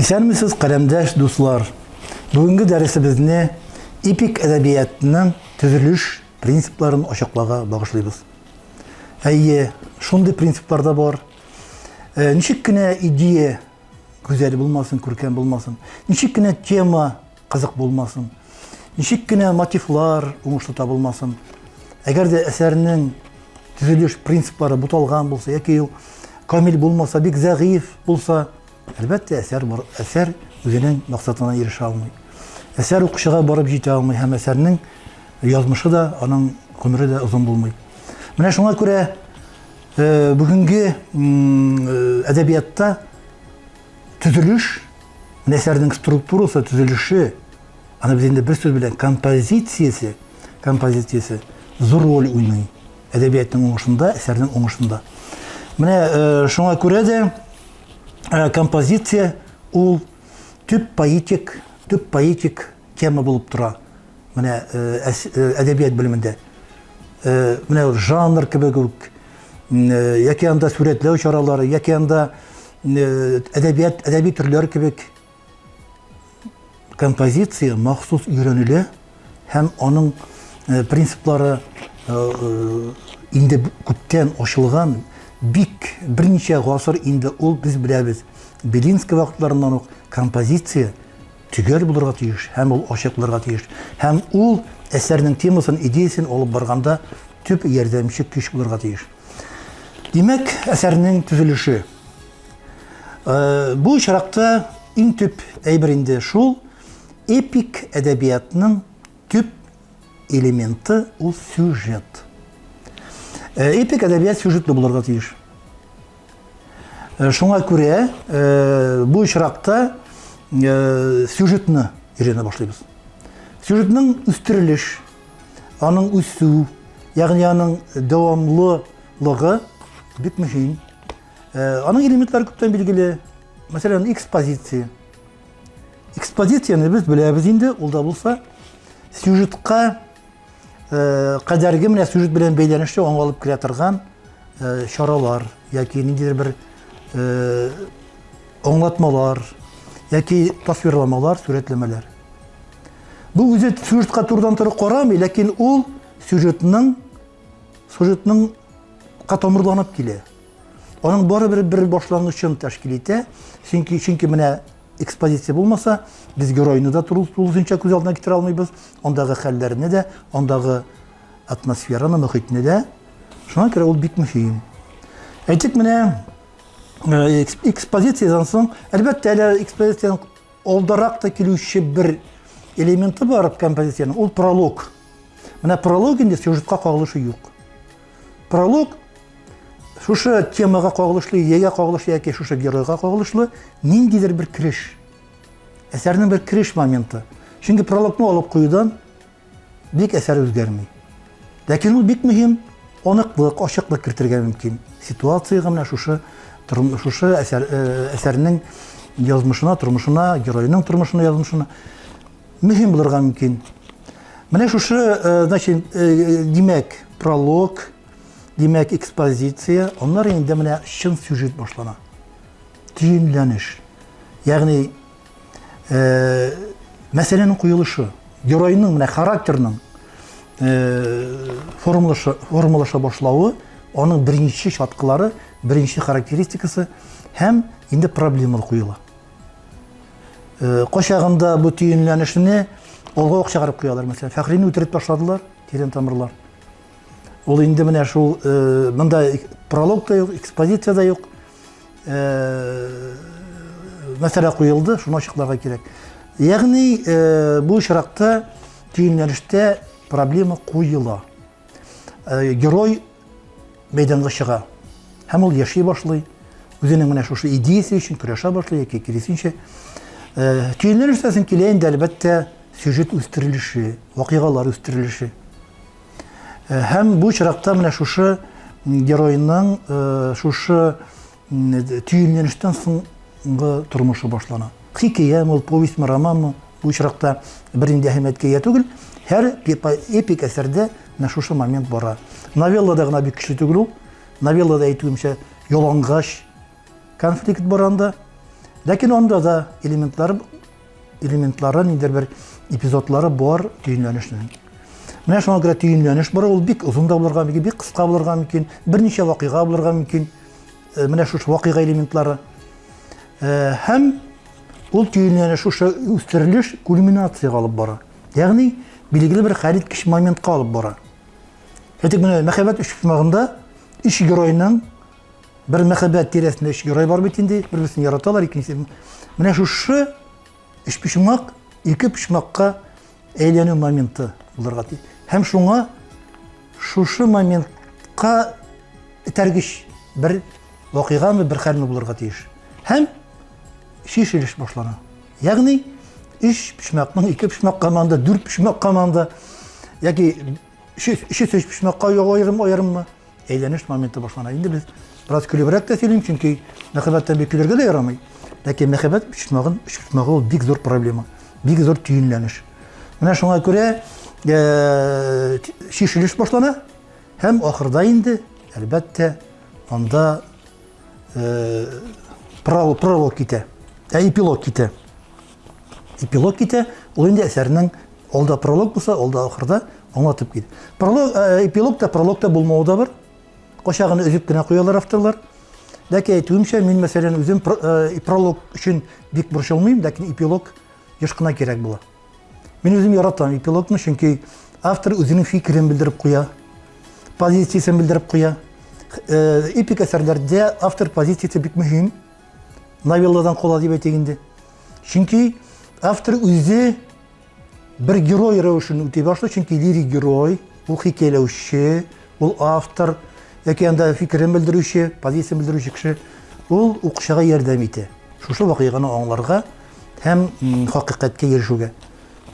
Исәнмесез, каләмдәш дуслар. Бүгенге дәресебезне эпик әдәбиятының төзелеш принципларын ачыклауга багышлыйбыз. Әйе, шундый принципларда бар. Ничек кенә идея гүзәл булмасын, күркәм булмасын, ничек кенә тема кызык булмасын, ничек кенә мотивлар уңышлы табылмасын. Әгәр дә әсәрнең төзелеш принциплары буталган булса, яки ул камил булмаса, бик зәгыйф булса, әлбәттә әсәр үзенең максатына ирешә алмый. Әсәр укучыга барып җитә алмый һәм әсәрнең язмышы да, аның гомере дә озын булмый. Менә шуңа күрә бүгенге әдәбиятта төзелеш, әсәрнең структурасы, төзелеше, аны без инде бер сүз белән композициясе зур роль уйный әдәбиятның уңышында, әсәрнең уңышында. Менә шуңа күрә дә композиция ул төп поэтик тема булып тора. Менә әдәбият белемендә. Менә ул жанр кебек үк, яки анда сүрәтләү чаралары, яки анда әдәби төрләр кебек композиция махсус өйрәнелә һәм аның принциплары инде күптән ачылган, бик берничә гасыр инде ул без беләбез. Белинский вакытларыннан ук композиция төгәл булырга тиеш, һәм ул ачык булырга тиеш. Һәм ул әсәрнең темасын, идеясын алып барганда төп ярдәмче көч булырга тиеш. Димәк, әсәрнең төзелеше. Бу очракта иң төп әйбер инде шул, эпик әдәбиятның төп элементы ул сюжет. Эпик әдәбият сюжетлы булырга тиеш. Шуңа күрә бу очракта сюжетны өйрәнә башлыйбыз. Сюжетның үстерелеш, аның үсү, ягъни аның дәвамлылыгы бик мөһим. Аның элементлары күптән билгеле. Мәсәлән, экспозиция. Экспозицияны без беләбез инде, ул да булса сюжетка кадәрге менә сюжет белән бәйләнешле аңлалып килә торган чаралар, яки ниндидер бер аңлатмалар, яки тасвирламалар, сүрәтләмәләр. Бу үзе сюжетка турыдан туры карамый, ләкин ул сюжетның катамырланып килә. Аның барыбер бер башлангычын тәшкил итә, чөнки менә экспозиция булмаса, без геройны да тулысынча күз алдына китерә алмыйбыз, андагы хәлләрне дә, андагы атмосфераны, мөхитне дә. Шуңа күрә ул бик мөһим. Әйтик, менә экспозициядан соң, әлбәттә, әле экспозицияның алдарак та килүче бер элементы бар композицияның, ул пролог. Менә пролог инде сюжетка кагылышы юк. Пролог шушы темага кагылышлы, идеяга кагылышлы, яки шушы геройга кагылышлы ниндидер бер киреш. Әсәрнең бер киреш моменты. Чөнки прологны алып куюдан бик әсәр үзгәрмәй. Ләкин ул бик мөһим, аныклык, ачыклык кертергә мөмкин. Ситуацияга менә шушы әсәрнең язмышына, тормышына, геройның тормышына, язмышына мөһим булырга мөмкин. Менә шушы, димәк, пролог, димәк, экспозиция, onlar инде менә чын сюжет башлана. Төенләнеш. Ягъни мәсьәләнең куелышы, геройның менә характерның формалаша башлауы, аның беренче чаткылары, беренче характеристикасы һәм инде проблемалар куела. Качагында бу төенләнешне алга ук чыгарып куялар. Мәсәлән, Фәхрине үтереп ташладылар, тирән тамырлар. Ул инде менә шул монда пролог та юк, экспозиция да юк. Мәсьәлә куелды, шуны ачыкларга кирәк. Ягъни бу очракта төенләнештә проблема куела. Герой мәйданга чыга. Һәм ул яши башлый. Үзенең менә шушы идеясе өчен көрәшә башлый, яки киресенчә. Төенләнештән килә инде әлбәттә сюжет үстерелеше, вакыйгалар үстерелеше. Һәм бу очракта менә шушы геройның шушы төенләнештән соңгы тормышы башлана. Хикәямы, ул повестьмы, романмы, бу очракта бер инде әһәмияткә ия түгел. Һәр эпик әсәрдә менә шушы момент бара. Новеллада гына бик көчле түгел ул. Новеллада әйтүемчә ялангач конфликт бар анда. Ләкин анда да элементлары ниндер бер эпизодлары бар төйенләнешнең. Менә шуңа күрә төйенләнеш бар, ул бик озын да булырга мөмкин, бик кыска булырга мөмкин, берничә вакыйга булырга мөмкин. Менә шушы вакыйга элементлары. Һәм ул төйенләнеш шушы үстерелеш кульминациягә алып бара. Ягъни билгеле бер хәлиткеч моментка алып бара. Әйтик, менә мәхәббәт өчпочмагында иш геройның бер мәхәббәт тирәсендә иш герой бар бит инде, бер-берсен яраталар, икенчесе. Менә шушы өчпочмак ике почмакка әйләнү моменты булырга тиеш. Һәм шуңа шушы моментка этәргеч бер вакыйгамы, бер хәлме булырга тиеш. Һәм шишелеш башлана. Ягъни өчпочмакның ике почмакка манда, дүрт почмакка манда яки өч почмакка аерыммы әйләнеш моменты башлана. Инде без biraz көлебрәк тә сөйлим, чөнки мәхәббәттән бик көләргә дә ярамый. Ләкин мәхәббәт почмагы ул бик зур проблема, бик зур төйенләнеш. Менә шуңа күрә шишелеш башлана һәм ахырда инде әлбәттә анда пролог китә, эпилог китә. Эпилог китә, ул инде әсәрнең алда пролог булса, алда ахырда аңлатып китә. Эпилог та пролог та булмауы да бар. Кочагын өзеп кенә куялар авторлар. Ләкин әйтүемчә, мин мәсәлән үзем пролог өчен бик борчылмыйм, ләкин эпилог еш кына кирәк була. Мин үзем яратам эпилогны, чөнки автор үзенең фикерен белдереп куя, позициясен белдереп куя. Эпик әсәрләрдә автор позициясе бик мөһим. Новелладан кала дип әйтегендә. Чөнки автор үзе бер герой рәвешен үти башлый, чөнки лирик герой, ул хикәйләүче, ул автор, яки анда фикерен белдерүче, позициясен белдерүче кеше, ул укучыга ярдәм итә. Шушы вакыйганы аңларга һәм хакыйкатькә ирешүгә.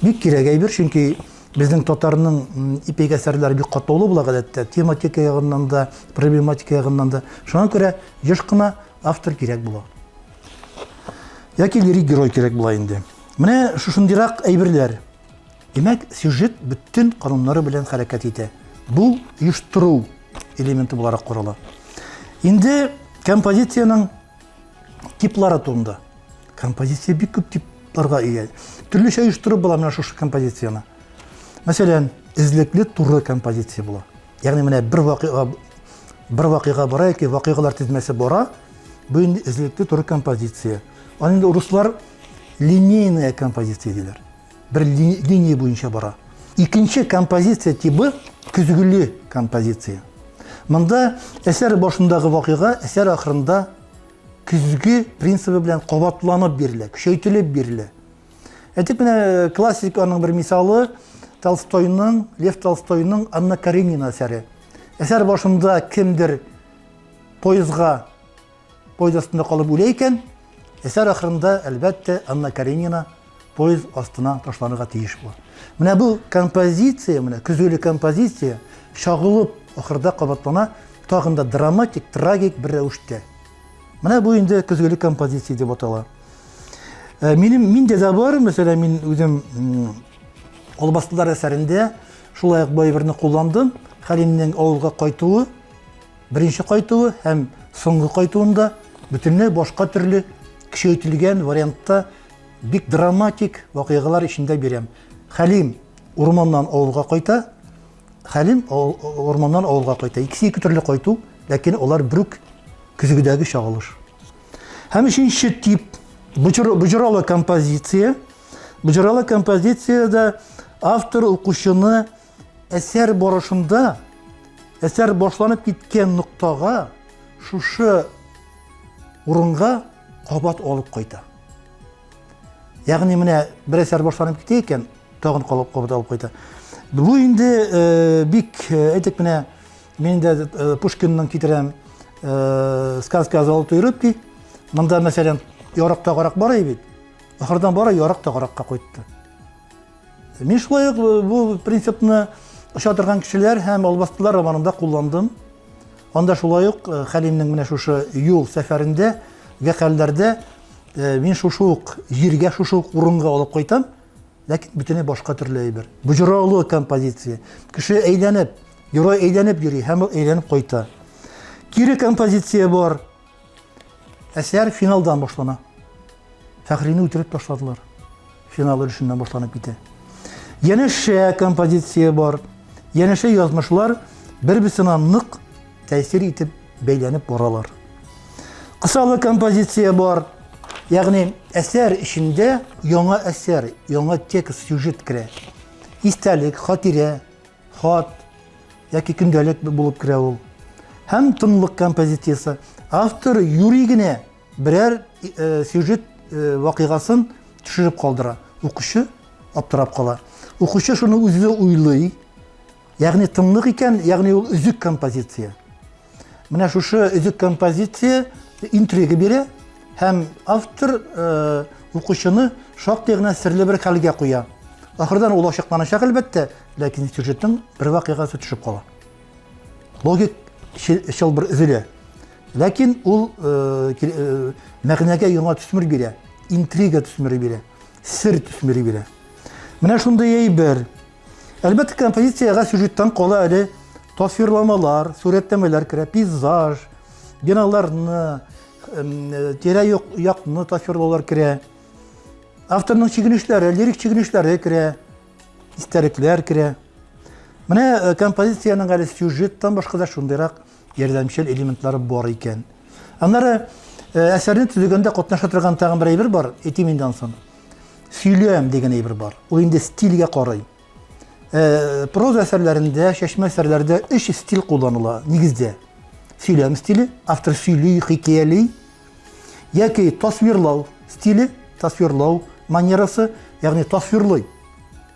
Бик кирәк әйбер, чөнки безнең татарның эпик әсәрләре бик катлаулы була гадәттә, тематика ягыннан да, проблематика ягыннан да. Шуңа күрә еш кына автор кирәк була. Яки лирик герой кирәк була инде. Менә шушындыйрак әйберләр. Демәк, сюжет бүтән кануннары белән хәрәкәт итә. Бу оештыру элементы буларак карала. Инде композицияның типлары турында. Композиция бик күп типларга ия. Төрлечә оештырып була менә шушы композицияны. Мәсәлән, излекле туры композиция була. Ягъни менә бер вакыйга бара, яки вакыйгалар тизмәсе бара, бу инде излекле туры композиция. Аны инде руслар линейная композиция диләр. Бер линия буенча бара. Икенче композиция тибы көзгүле композиция. Монда әсәр башындагы вакыйга әсәр ахырында көзгү принцибы белән кабатланып бирелә, көчәйтелеп бирелә. Әйтик, менә классик аның бер мисалы Лев Толстойның Анна Каренина әсәре. Әсәр башында кемдер поезд астында калып үлә икән, әсәр ахырында әлбәттә Анна Каренина поезд астына ташланырга тиеш була. Менә бу композиция, менә көзгүле композиция шагылып ахырда кабатлана, тагын да драматик, трагик бер рәвештә. Менә бу инде көзгүле композиция дип атала. Миндә дә бар, мәсәлән, мин үзем Албастылар әсәрендә шулай ук байберне кулландым. Хәлимнең авылга кайтуы, беренче кайтуы һәм соңгы кайтуында бөтенләй башка төрле көчәйтелгән вариантта бик драматик вакыйгалар ичендә бирәм. Хәлим урманнан авылга кайта, Хәлим урманнан авылга кайта. Икесе ике төрле кайту, ләкин алар бер көзгедәге чагылыш. Һәм икенче тип буҗралы композиция. Буҗралы композициядә автор укучыны әсәр барышында, әсәр башланып киткән ноктага, шушы урынга кабат алып кайта. Ягъни менә бер әсәр башланып китә икән, тагын кабат алып кайта. Бу инде бик, әйтик, менә мин дә Пушкинның китерәм сказка «Золотые рыбки». Монда, мәсәлән, ярактагырак бара бит. Ахырдан бара ярактагыракка кайтты. Мин шулай бу принципны ошатырган кешеләр һәм Албастылар романында кулландым. Анда шулай ук Хәлимнең менә шушы юл сәфәрендә, вакыйгаларда мин шушы ук җиргә, шушы ук урынга алып кайтам, ләкин бөтенләй башка төрле әйбер. Буҗралы композиция. Кеше әйләнеп, герой әйләнеп йөри һәм әйләнеп кайта. Кире композиция бар. Әсәр финалдан башлана. Фәхрине үтереп ташладылар. Финал өлешеннән башланып китә. Янәшә композиция бар. Янәшә язмышлар бер-берсенә нык тәэсир итеп бәйләнеп баралар. Кысалы композиция бар. Ягъни әсәр эчендә яңа әсәр, яңа текст, сюжет керә. Истәлек, хатирә, хат яки көндәлек булып керә ул. Һәм тынлык композициясе. Автор юри генә берәр сюжет вакыйгасын төшереп калдыра. Укучы аптырап кала. Укучы шуны үзе уйлый. Ягъни тынлык икән, ягъни ул үзек композиция. Менә шушы үзек композиция интрига бирә һәм автор укучыны шактый гына серле бер хәлгә куя. Ахырдан ул ачыкланачак әлбәттә, ләкин сюжеттың бер вакыйгасы төшеп кала. Логик шул бер үзелә. Ләкин ул мәгънәгә яңа төсмер бирә, интрига төсмере бирә, сер төсмере бирә. Менә шундый әйбер. Әлбәттә композицияга сюжеттан кала әле тасвирламалар, сурәтләмәләр керә, пейзаж, биналарны, тирә-якны тасвирлаулар керә. Авторның чигенешләре, лирик чигенешләре керә, истәлекләр керә. Менә композицияның әле сюжеттан башка да шундыйрак ярдәмчел элементлары бар икән. Аннары әсәрне төзегәндә катнаша торган тагын бер әйбер бар, әйтим инде ансын. Сөйләм дигән әйбер бар. Ул инде стильгә карый. Проза әсәрләрендә, шәшмә әсәрләрдә өч стиль кулланыла нигездә. Сөйләм стиле, автор сөйли, хикәяли, яки тасвирлау стиле, тасвирлау манерасы, ягъни тасвирлый.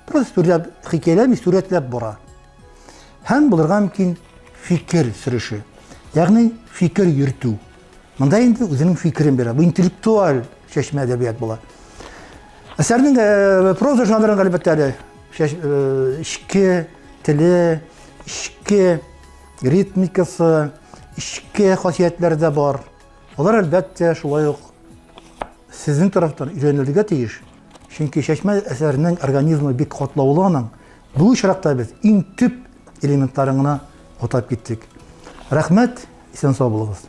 Просто сөйләп, хикәяләми, сурәтләп бара. Һәм булырга мөмкин фикер сөреше, ягъни фикер йөртү. Монда инде үзенең фикерен бирә. Бу интеллектуаль шәшмә әдәбият була. Әсәрнең проза жанрын әлбәттә ішке теле, ішке ритмикасы, ішке хасиятләре дә бар. Алар әлбәттә шулай ук сезнең тарафтан өйрәнелергә тиеш. Чөнки шәшмә әсәренең организмы бик катлаулы аның. Бу очракта без иң төп элементларын гына атап киттек. Рәхмәт, исән сау булыгыз.